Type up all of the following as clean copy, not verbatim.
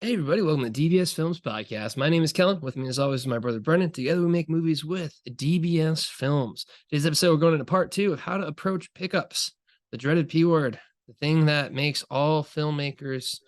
Hey everybody, welcome to DBS Films Podcast. My name is Kellen. With me as always is my brother Brennan. Together we make movies with DBS Films. Today's episode we're going into part 2 of how to approach pickups. The dreaded P word, the thing that makes all filmmakers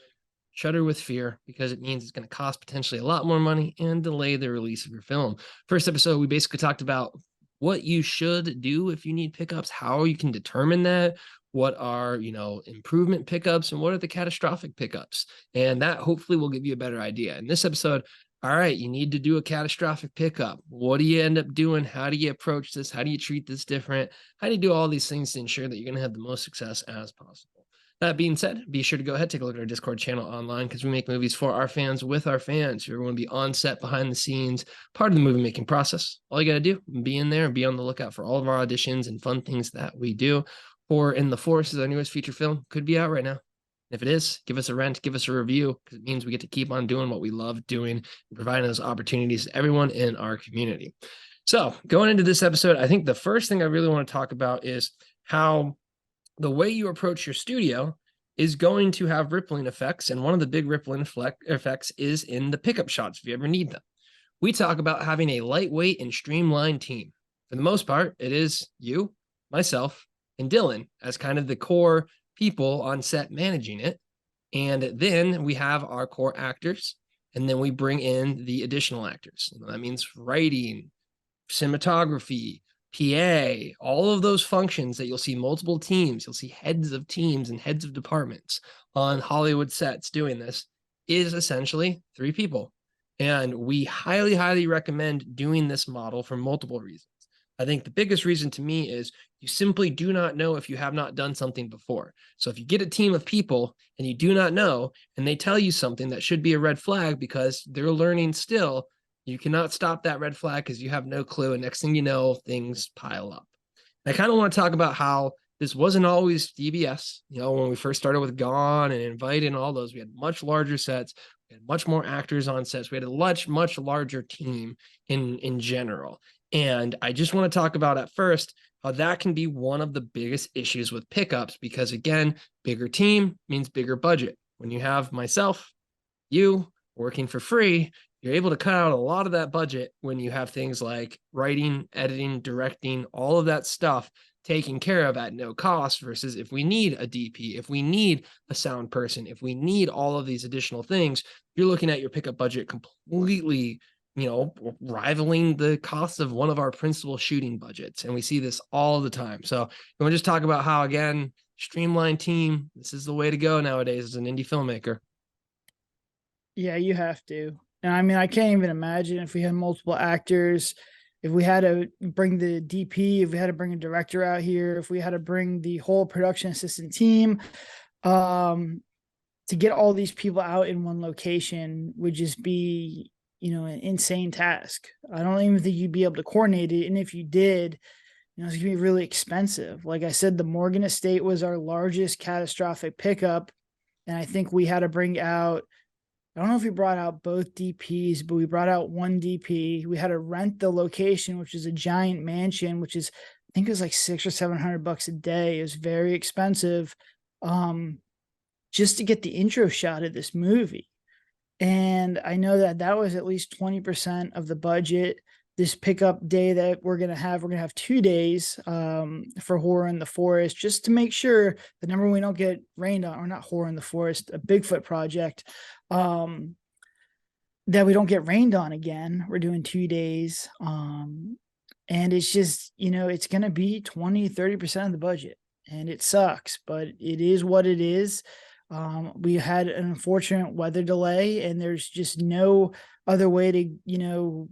shudder with fear because it means it's going to cost potentially a lot more money and delay the release of your film. First episode, we basically talked about what you should do if you need pickups, how you can determine that, what are, improvement pickups, and what are the catastrophic pickups. And that hopefully will give you a better idea. In this episode, all right, you need to do a catastrophic pickup. What do you end up doing? How do you approach this? How do you treat this different? How do you do all these things to ensure that you're going to have the most success as possible? That being said, be sure to go ahead, take a look at our Discord channel online because we make movies for our fans with our fans. If you want to be on set, behind the scenes, part of the movie making process, all you got to do, be in there and be on the lookout for all of our auditions and fun things that we do. Or In the Forest is our newest feature film, could be out right now. If it is, give us a rent, give us a review, because it means we get to keep on doing what we love doing and providing those opportunities to everyone in our community. So going into this episode, I think the first thing I really want to talk about is how the way you approach your studio is going to have rippling effects. And one of the big rippling effects is in the pickup shots, if you ever need them. We talk about having a lightweight and streamlined team. For the most part, it is you, myself, and Dylan as kind of the core people on set managing it. And then we have our core actors, and then we bring in the additional actors. That means writing, cinematography, PA, all of those functions that you'll see multiple teams, you'll see heads of teams and heads of departments on Hollywood sets doing this, is essentially 3 people. And we highly, highly recommend doing this model for multiple reasons. I think the biggest reason to me is you simply do not know if you have not done something before. So if you get a team of people and you do not know, and they tell you something that should be a red flag because they're learning still, you cannot stop that red flag because you have no clue. And next thing you know, things pile up. And I kind of want to talk about how this wasn't always DBS. When we first started with Gone and Invited and all those, we had much larger sets. We had much more actors on sets. We had a much larger team in general. And I just want to talk about at first how that can be one of the biggest issues with pickups because, again, bigger team means bigger budget. When you have myself, you working for free, you're able to cut out a lot of that budget when you have things like writing, editing, directing, all of that stuff taken care of at no cost versus if we need a DP, if we need a sound person, if we need all of these additional things, you're looking at your pickup budget completely rivaling the cost of one of our principal shooting budgets. And we see this all the time. So you want to just talk about how, again, streamlined team, this is the way to go nowadays as an indie filmmaker. Yeah, you have to. And I mean, I can't even imagine if we had multiple actors, if we had to bring the DP, if we had to bring a director out here, if we had to bring the whole production assistant team, to get all these people out in one location would just be, an insane task. I don't even think you'd be able to coordinate it. And if you did, it's gonna be really expensive. Like I said, the Morgan estate was our largest catastrophic pickup. And I think we had to bring out, I don't know if we brought out both DPs, but we brought out one DP. We had to rent the location, which is a giant mansion, which is, I think it was like $600 or $700 a day. It was very expensive, just to get the intro shot of this movie. And I know that was at least 20% of the budget. This pickup day that we're going to have 2 days for Horror in the Forest, just to make sure that number one, we don't get rained on, or not Horror in the Forest, a Bigfoot project, that we don't get rained on again. We're doing 2 days. And it's just, it's going to be 20-30% of the budget, and it sucks, but it is what it is. We had an unfortunate weather delay, and there's just no other way to,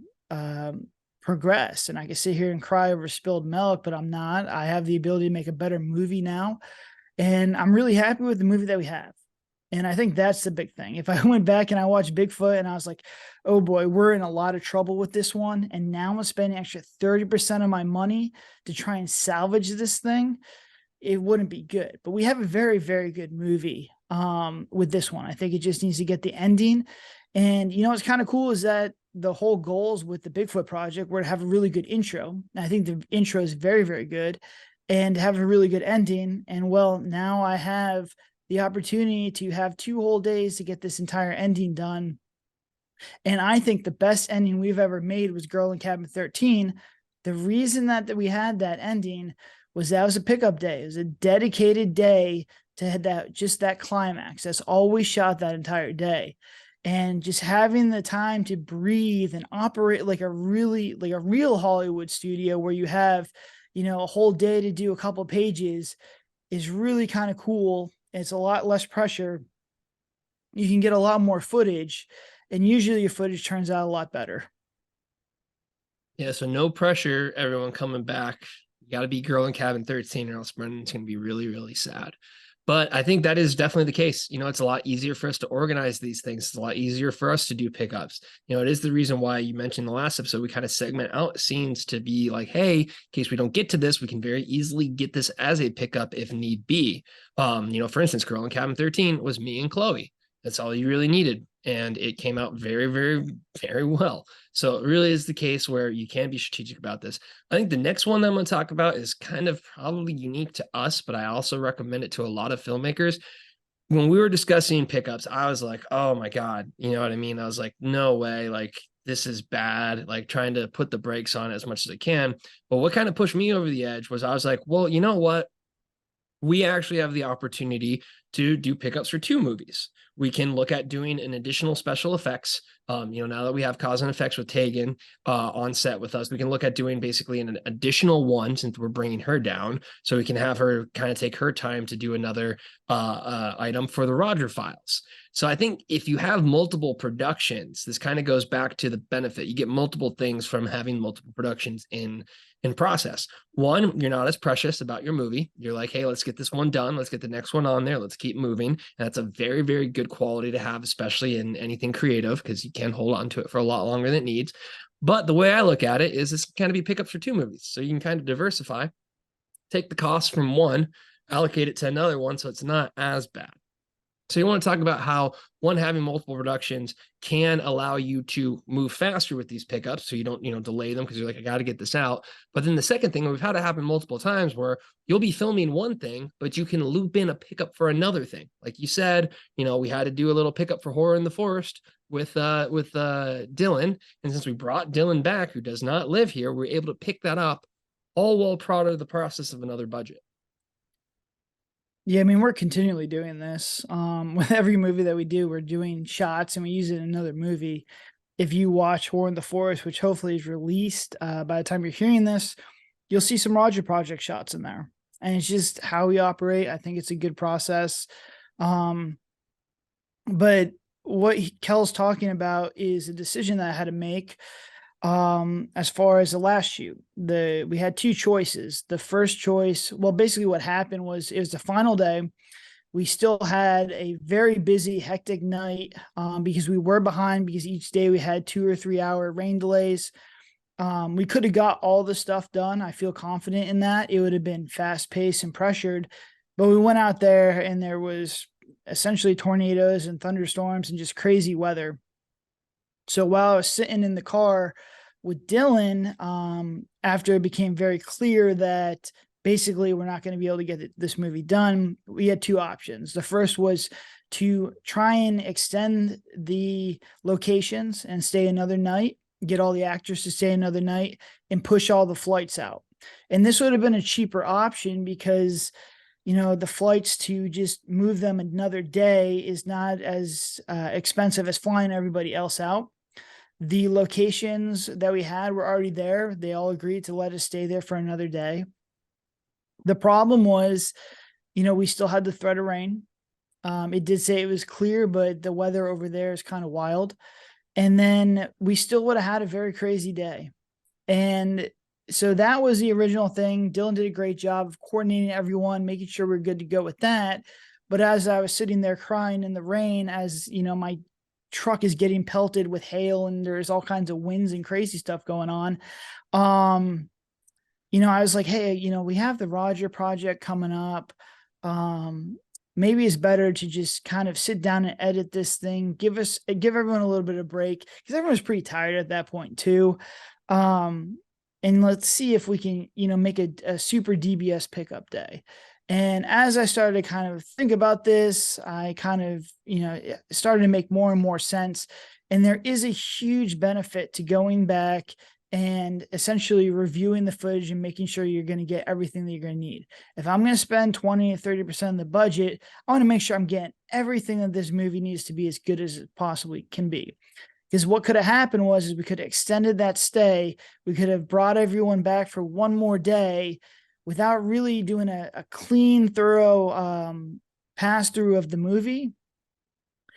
progress. And I can sit here and cry over spilled milk, but I'm not. I have the ability to make a better movie now, and I'm really happy with the movie that we have. And I think that's the big thing. If I went back and I watched Bigfoot and I was like, oh boy, we're in a lot of trouble with this one, and now I'm spending extra 30% of my money to try and salvage this thing, it wouldn't be good. But we have a very, very good movie with this one. I think it just needs to get the ending. And what's kind of cool is that the whole goals with the Bigfoot project were to have a really good intro. And I think the intro is very, very good, and have a really good ending. And well, now I have the opportunity to have 2 whole days to get this entire ending done. And I think the best ending we've ever made was Girl in Cabin 13. The reason that we had that ending was that was a pickup day. It was a dedicated day to that climax. That's all we shot that entire day. And just having the time to breathe and operate like a real Hollywood studio where you have, a whole day to do a couple pages is really kind of cool. It's a lot less pressure. You can get a lot more footage, and usually your footage turns out a lot better. Yeah, so no pressure, everyone coming back. You got to be Girl in Cabin 13, or else Brendan's going to be really, really sad. But I think that is definitely the case. It's a lot easier for us to organize these things. It's a lot easier for us to do pickups. It is the reason why you mentioned in the last episode, we kind of segment out scenes to be like, hey, in case we don't get to this, we can very easily get this as a pickup if need be. For instance, Girl in Cabin 13 was me and Chloe. That's all you really needed. And it came out very, very, very well. So it really is the case where you can be strategic about this. I think the next one that I'm going to talk about is kind of probably unique to us, but I also recommend it to a lot of filmmakers. When we were discussing pickups, I was like, oh my God, you know what I mean? I was like, no way, like this is bad, like trying to put the brakes on as much as I can. But what kind of pushed me over the edge was I was like, well, you know what? We actually have the opportunity to do pickups for 2 movies. We can look at doing an additional special effects. Now that we have cause and effects with Tegan on set with us, we can look at doing basically an additional one since we're bringing her down. So we can have her kind of take her time to do another item for the Roger files. So I think if you have multiple productions, this kind of goes back to the benefit. You get multiple things from having multiple productions in process. One, you're not as precious about your movie. You're like, hey, let's get this one done. Let's get the next one on there. Let's keep moving. And that's a very, very good quality to have, especially in anything creative, because you can hold on to it for a lot longer than it needs. But the way I look at it is this kind of be pickups for 2 movies. So you can kind of diversify, take the cost from one, allocate it to another one. So it's not as bad. So you want to talk about how having multiple productions can allow you to move faster with these pickups. So you don't, delay them because you're like, I got to get this out. But then the second thing, we've had it happen multiple times where you'll be filming one thing, but you can loop in a pickup for another thing. Like you said, we had to do a little pickup for Horror in the Forest with Dylan. And since we brought Dylan back, who does not live here, we're able to pick that up all while part of the process of another budget. Yeah, I mean, we're continually doing this. With every movie that we do, we're doing shots and we use it in another movie. If you watch Horror in the Forest, which hopefully is released by the time you're hearing this, you'll see some Roger Project shots in there. And it's just how we operate. I think it's a good process. But what Kel's talking about is a decision that I had to make as far as the last shoot. We had 2 choices. The first choice, well, basically what happened was it was the final day. We still had a very busy, hectic night because we were behind, because each day we had 2 or 3 hour rain delays. We could have got all the stuff done. I feel confident in that. It would have been fast paced and pressured, but we went out there and there was essentially tornadoes and thunderstorms and just crazy weather. So while I was sitting in the car with Dylan, after it became very clear that basically we're not going to be able to get this movie done, we had 2 options. The first was to try and extend the locations and stay another night, get all the actors to stay another night, and push all the flights out. And this would have been a cheaper option because the flights to just move them another day is not as expensive as flying everybody else out. The locations that we had were already there. They all agreed to let us stay there for another day. The problem was, we still had the threat of rain. It did say it was clear, but the weather over there is kind of wild. And then we still would have had a very crazy day. And so that was the original thing. Dylan did a great job of coordinating everyone, making sure we're good to go with that. But as I was sitting there crying in the rain, as my truck is getting pelted with hail and there's all kinds of winds and crazy stuff going on, I was like, hey, we have the Roger project coming up. Maybe it's better to just kind of sit down and edit this thing, give everyone a little bit of break, because everyone was pretty tired at that point too. And let's see if we can, make a super DBS pickup day. And as I started to kind of think about this, I kind of, it started to make more and more sense. And there is a huge benefit to going back and essentially reviewing the footage and making sure you're going to get everything that you're going to need. If I'm going to spend 20 to 30% of the budget, I want to make sure I'm getting everything that this movie needs to be as good as it possibly can be. Because what could have happened was we could have extended that stay. We could have brought everyone back for one more day without really doing a clean, thorough pass through of the movie.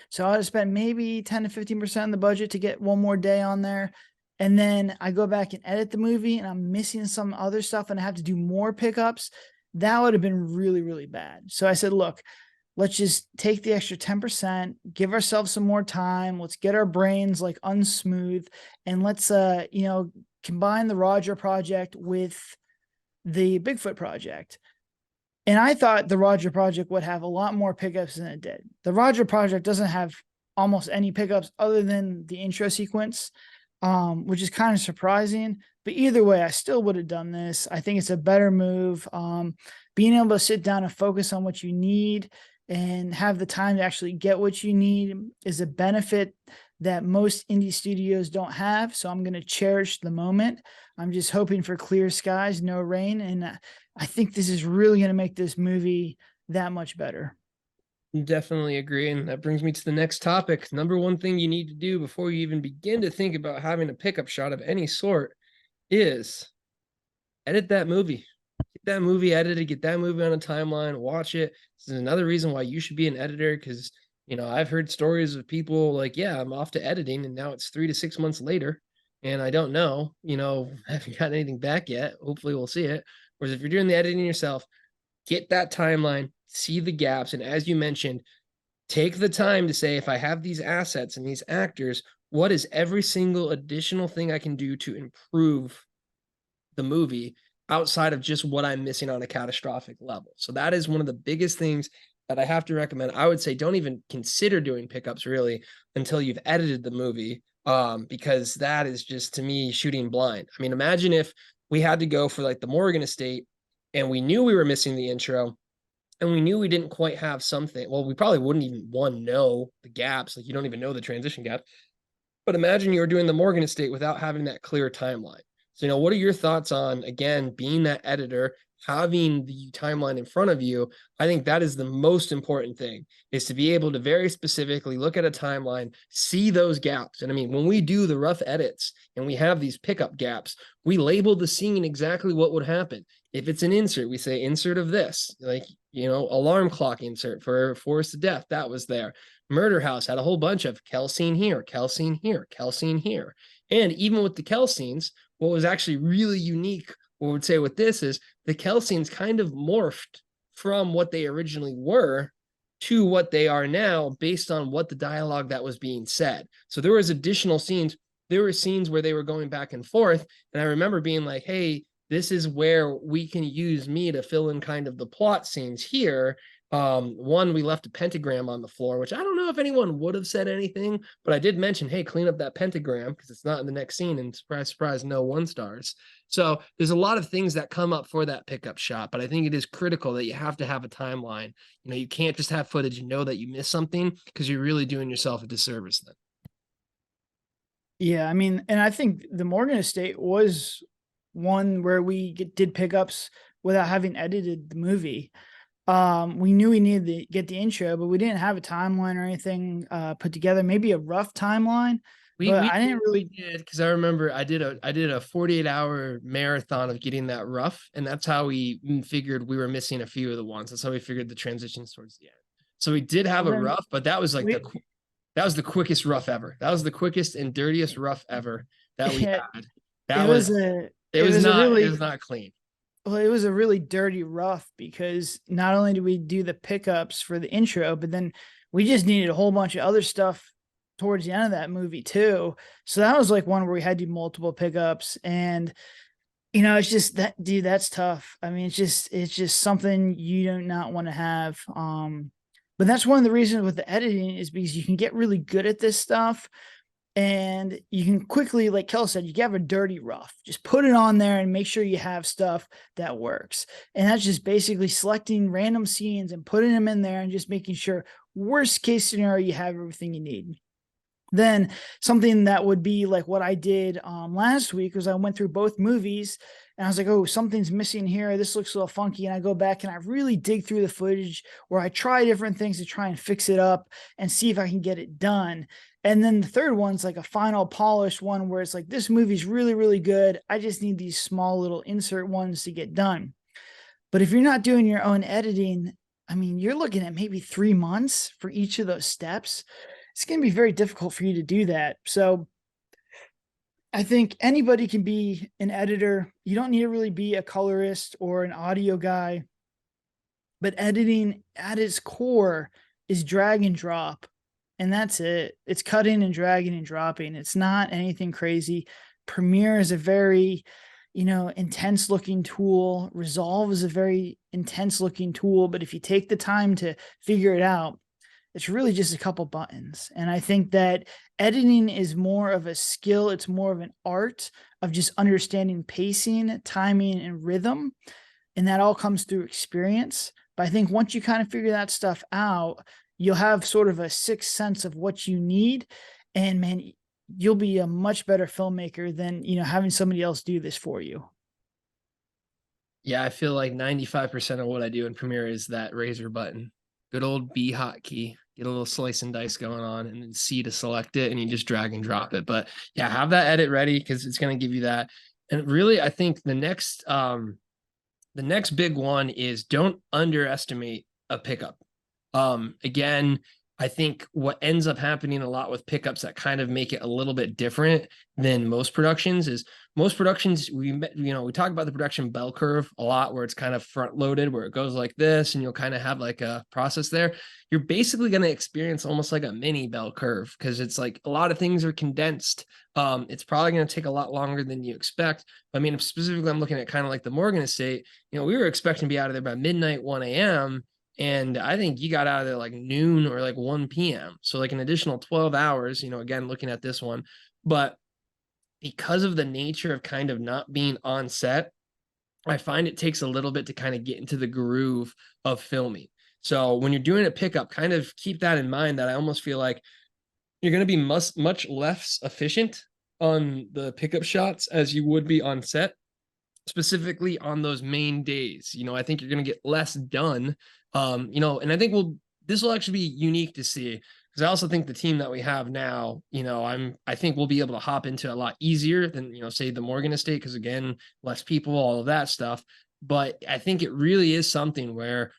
So I spent maybe 10 to 15% of the budget to get one more day on there. And then I go back and edit the movie and I'm missing some other stuff and I have to do more pickups. That would have been really, really bad. So I said, look, let's just take the extra 10%, give ourselves some more time. Let's get our brains like unsmooth and let's, combine the Roger project with the Bigfoot project. And I thought the Roger project would have a lot more pickups than it did. The Roger project doesn't have almost any pickups other than the intro sequence, which is kind of surprising. But either way, I still would have done this. I think it's a better move. Being able to sit down and focus on what you need and have the time to actually get what you need is a benefit that most indie studios don't have. So I'm going to cherish the moment. I'm just hoping for clear skies, no rain. And I think this is really going to make this movie that much better. Definitely agree. And that brings me to the next topic. Number one thing you need to do before you even begin to think about having a pickup shot of any sort is edit that movie. Get that movie edited, get that movie on a timeline, watch it. This is another reason why you should be an editor because, I've heard stories of people like, yeah, I'm off to editing and now it's 3 to 6 months later and I don't know, I haven't gotten anything back yet. Hopefully we'll see it. Whereas if you're doing the editing yourself, get that timeline, see the gaps. And as you mentioned, take the time to say, if I have these assets and these actors, what is every single additional thing I can do to improve the movie outside of just what I'm missing on a catastrophic level? So that is one of the biggest things that I have to recommend. I would say don't even consider doing pickups really until you've edited the movie, because that is just, to me, shooting blind. I mean, imagine if we had to go for like the Morgan estate and we knew we were missing the intro and we knew we didn't quite have something. Well, we probably wouldn't even know the gaps. Like you don't even know the transition gap. But imagine you were doing the Morgan estate without having that clear timeline. So, what are your thoughts on, again, being that editor, having the timeline in front of you? I think that is the most important thing, is to be able to very specifically look at a timeline, see those gaps. And I mean, when we do the rough edits and we have these pickup gaps, we label the scene exactly what would happen. If it's an insert, we say insert of this, like, alarm clock insert for Forest of Death, that was there. Murder House had a whole bunch of Kel scene here, Kel scene here, Kel scene here. And even with the Kel scenes, what was actually really unique, what I would say with this, is the Kel scenes kind of morphed from what they originally were to what they are now based on what the dialogue that was being said. So there was additional scenes. There were scenes where they were going back and forth. And I remember being like, hey, this is where we can use me to fill in kind of the plot scenes here. One, we left a pentagram on the floor, which I don't know if anyone would have said anything, but I did mention, hey, clean up that pentagram because it's not in the next scene, and surprise, surprise, no 1 stars. So there's a lot of things that come up for that pickup shot, but I think it is critical that you have to have a timeline. You can't just have footage and know that you missed something, because you're really doing yourself a disservice then. Yeah, I mean, and I think the Morgan estate was one where we did pickups without having edited the movie. We knew we needed to get the intro, but we didn't have a timeline or anything put together. Maybe a rough timeline, but I didn't really did, because I remember I did a 48-hour marathon of getting that rough, and that's how we figured we were missing a few of the ones. That's how we figured the transitions towards the end. So we did have a rough, but that was like that was the quickest rough ever. That was the quickest and dirtiest rough ever that we had. That was it was not clean. Well, it was a really dirty rough because not only did we do the pickups for the intro, but then we just needed a whole bunch of other stuff towards the end of that movie too. So that was like one where we had to do multiple pickups, and it's just that, dude, that's tough. I mean, it's just something you do not want to have. But that's one of the reasons with the editing is because you can get really good at this stuff And you can quickly, like Kel said, you can have a dirty rough. Just put it on there and make sure you have stuff that works. And that's just basically selecting random scenes and putting them in there and just making sure, worst case scenario, you have everything you need. Then something that would be like what I did last week was I went through both movies and I was like, oh, something's missing here. This looks a little funky. And I go back and I really dig through the footage where I try different things to try and fix it up and see if I can get it done. And then the third one's like a final polished one where it's like, this movie's really, really good. I just need these small little insert ones to get done. But if you're not doing your own editing, I mean, you're looking at maybe 3 months for each of those steps. It's going to be very difficult for you to do that. So I think anybody can be an editor. You don't need to really be a colorist or an audio guy, but editing at its core is drag and drop. And that's it. It's cutting and dragging and dropping. It's not anything crazy. Premiere is a very, intense looking tool. Resolve is a very intense looking tool. But if you take the time to figure it out, it's really just a couple buttons. And I think that editing is more of a skill. It's more of an art of just understanding pacing, timing, and rhythm. And that all comes through experience. But I think once you kind of figure that stuff out, you'll have sort of a sixth sense of what you need. And man, you'll be a much better filmmaker than, having somebody else do this for you. Yeah, I feel like 95% of what I do in Premiere is that razor button. Good old B hotkey. Get a little slice and dice going on, and then C to select it, and you just drag and drop it. But yeah, have that edit ready because it's going to give you that. And really, I think the next big one is don't underestimate a pickup. Again, I think what ends up happening a lot with pickups that kind of make it a little bit different than most productions is most productions, we talk about the production bell curve a lot, where it's kind of front loaded, where it goes like this, and you'll kind of have like a process there. You're basically going to experience almost like a mini bell curve because it's like a lot of things are condensed. It's probably going to take a lot longer than you expect. I mean, specifically, I'm looking at kind of like the Morgan estate. We were expecting to be out of there by midnight, 1 a.m. And I think you got out of there like noon or like 1 p.m. So like an additional 12 hours, again, looking at this one. But because of the nature of kind of not being on set, I find it takes a little bit to kind of get into the groove of filming. So when you're doing a pickup, kind of keep that in mind, that I almost feel like you're going to be much less efficient on the pickup shots as you would be on set, specifically on those main days. I think you're going to get less done. And I think this will actually be unique to see, because I also think the team that we have now, I think we'll be able to hop into a lot easier than, say the Morgan estate, because again, less people, all of that stuff. But I think it really is something where,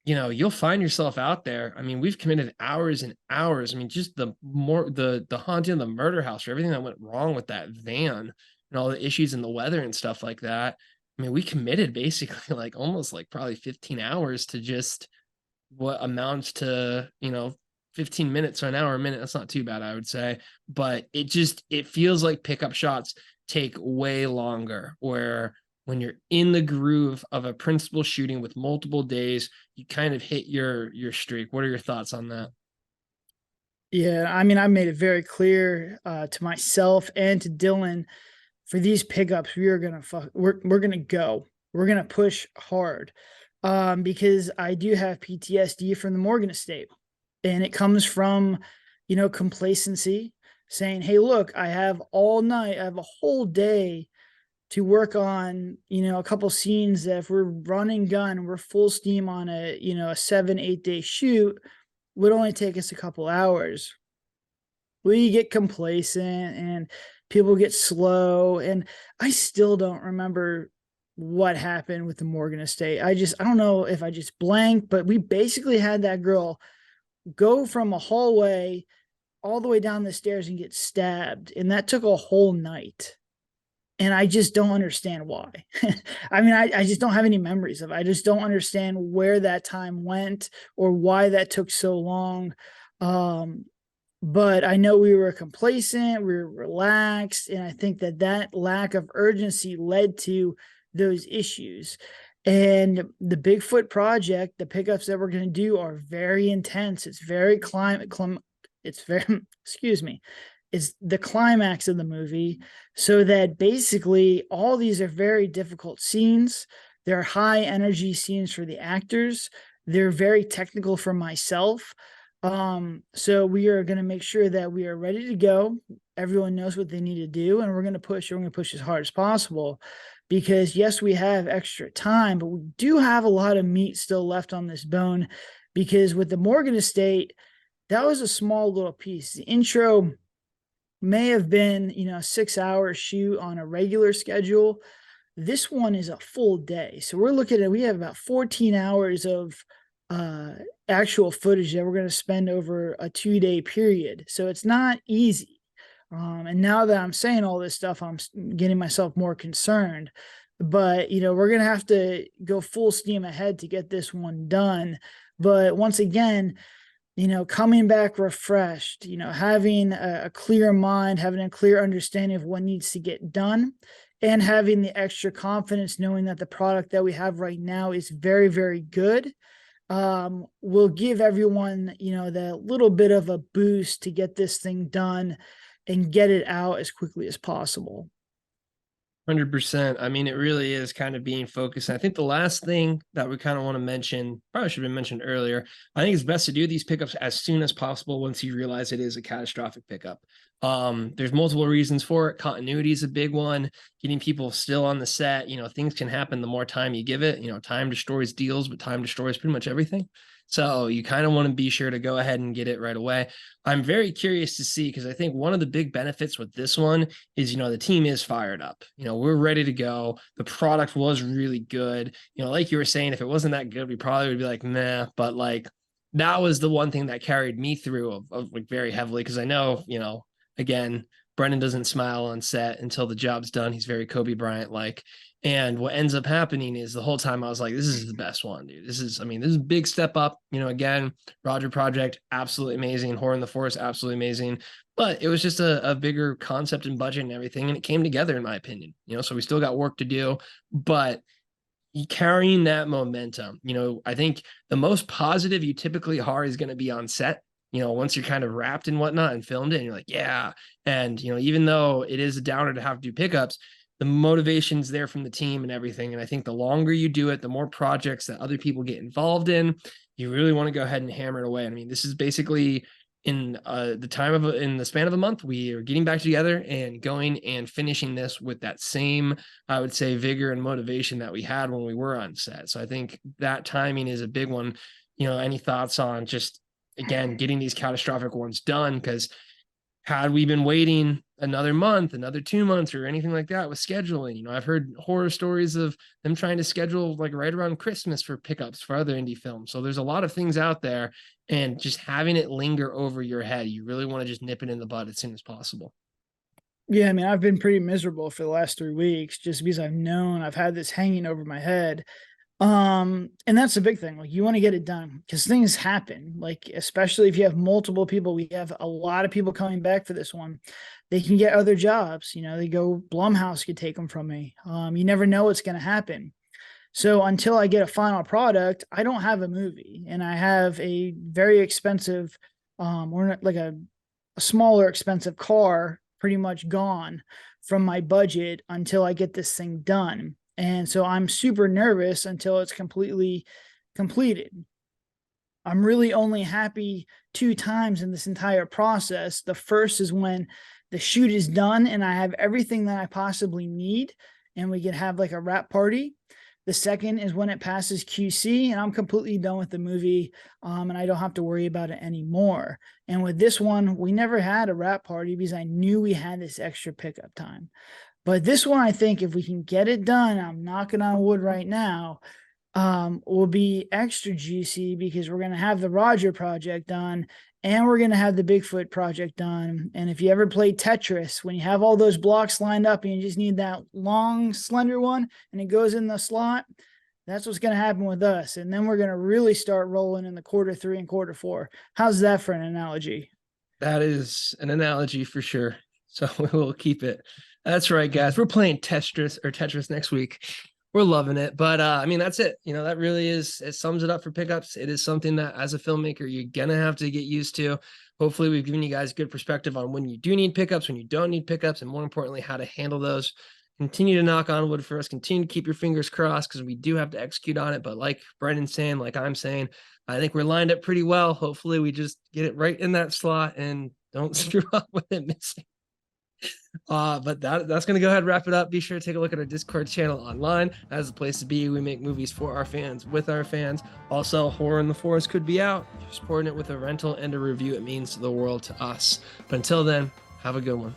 you'll find yourself out there. I mean, we've committed hours and hours. I mean, just the haunting of the murder house, or everything that went wrong with that van and all the issues and the weather and stuff like that. I mean, we committed basically like almost like probably 15 hours to just what amounts to, 15 minutes or an hour a minute. That's not too bad, I would say. But it feels like pickup shots take way longer, where when you're in the groove of a principal shooting with multiple days, you kind of hit your streak. What are your thoughts on that? Yeah, I mean, I made it very clear to myself and to Dylan, for these pickups, we are gonna we're gonna go. We're gonna push hard. Because I do have PTSD from the Morgan estate. And it comes from, complacency, saying, hey, look, I have all night, I have a whole day to work on, a couple scenes that if we're running gun, we're full steam on a 7-8 day shoot, would only take us a couple hours. We get complacent and people get slow. And I still don't remember what happened with the Morgan estate. I don't know if I just blanked, but we basically had that girl go from a hallway all the way down the stairs and get stabbed. And that took a whole night. And I just don't understand why. I mean, I just don't have any memories of it. I just don't understand where that time went or why that took so long. But I know we were complacent, we were relaxed, and I think that lack of urgency led to those issues. And the Bigfoot project, the pickups that we're going to do are very intense. It's very excuse me, is the climax of the movie, so that basically all these are very difficult scenes. They're high energy scenes for the actors. They're very technical for myself. So we are going to make sure that we are ready to go. Everyone knows what they need to do, and we're going to push. We're going to push as hard as possible, because yes, we have extra time, but we do have a lot of meat still left on this bone. Because with the Morgan estate, that was a small little piece. The intro may have been, 6 hour shoot on a regular schedule. This one is a full day. So we're looking at, we have about 14 hours of uh, actual footage that we're going to spend over a 2 day period. So it's not easy. And now that I'm saying all this stuff, I'm getting myself more concerned. But, we're going to have to go full steam ahead to get this one done. But once again, coming back refreshed, having a clear mind, having a clear understanding of what needs to get done, and having the extra confidence knowing that the product that we have right now is very, very good, will give everyone, that little bit of a boost to get this thing done and get it out as quickly as possible. 100%. I mean, it really is kind of being focused. And I think the last thing that we kind of want to mention, probably should have been mentioned earlier, I think it's best to do these pickups as soon as possible once you realize it is a catastrophic pickup. There's multiple reasons for it. Continuity is a big one. Getting people still on the set, things can happen the more time you give it. Time destroys deals, but time destroys pretty much everything. So you kind of want to be sure to go ahead and get it right away. I'm very curious to see, because I think one of the big benefits with this one is, the team is fired up. We're ready to go. The product was really good. Like you were saying, if it wasn't that good, we probably would be like, nah, but like that was the one thing that carried me through of like very heavily. Cause I know, again, Brendan doesn't smile on set until the job's done. He's very Kobe Bryant like. And what ends up happening is the whole time I was like, this is the best one, dude. This is a big step up. Again, Roger Project, absolutely amazing. Horror in the Forest, absolutely amazing. But it was just a bigger concept and budget and everything. And it came together, in my opinion. So we still got work to do. But carrying that momentum, I think the most positive you typically are is going to be on set. Once you're kind of wrapped and whatnot and filmed it, and you're like, yeah. And, even though it is a downer to have to do pickups, the motivation's there from the team and everything. And I think the longer you do it, the more projects that other people get involved in, you really want to go ahead and hammer it away. I mean, this is basically in the span of a month, we are getting back together and going and finishing this with that same, I would say, vigor and motivation that we had when we were on set. So I think that timing is a big one. Any thoughts on just, again, getting these catastrophic ones done? Because had we been waiting another month, another 2 months, or anything like that with scheduling, I've heard horror stories of them trying to schedule like right around Christmas for pickups for other indie films. So there's a lot of things out there, and just having it linger over your head, you really want to just nip it in the bud as soon as possible. Yeah, I mean, I've been pretty miserable for the last 3 weeks just because I've had this hanging over my head. And that's a big thing. Like, you want to get it done because things happen. Like, especially if you have multiple people, we have a lot of people coming back for this one. They can get other jobs. They go, Blumhouse could take them from me. You never know what's going to happen. So until I get a final product, I don't have a movie, and I have a very expensive, or like a smaller expensive car pretty much gone from my budget until I get this thing done. And so I'm super nervous until it's completely completed. I'm really only happy 2 times in this entire process. The first is when the shoot is done and I have everything that I possibly need and we can have like a wrap party. The second is when it passes QC and I'm completely done with the movie, and I don't have to worry about it anymore. And with this one, we never had a wrap party because I knew we had this extra pickup time. But this one, I think if we can get it done, I'm knocking on wood right now, will be extra juicy because we're going to have the Roger project done and we're going to have the Bigfoot project done. And if you ever play Tetris, when you have all those blocks lined up and you just need that long, slender one and it goes in the slot, that's what's going to happen with us. And then we're going to really start rolling in the Q3 and Q4. How's that for an analogy? That is an analogy for sure. So we'll keep it. That's right, guys. We're playing Tetris next week. We're loving it. But I mean, that's it. You know, that really is, it sums it up for pickups. It is something that as a filmmaker, you're gonna have to get used to. Hopefully, we've given you guys good perspective on when you do need pickups, when you don't need pickups, and more importantly, how to handle those. Continue to knock on wood for us. Continue to keep your fingers crossed because we do have to execute on it. But like Brendan's saying, like I'm saying, I think we're lined up pretty well. Hopefully, we just get it right in that slot and don't screw up with it missing. But that's gonna go ahead and wrap it up. Be sure to take a look at our Discord channel online. That's the place to be. We make movies for our fans, with our fans. Also, Horror in the Forest could be out. If you're supporting it with a rental and a review, it means the world to us. But until then, have a good one.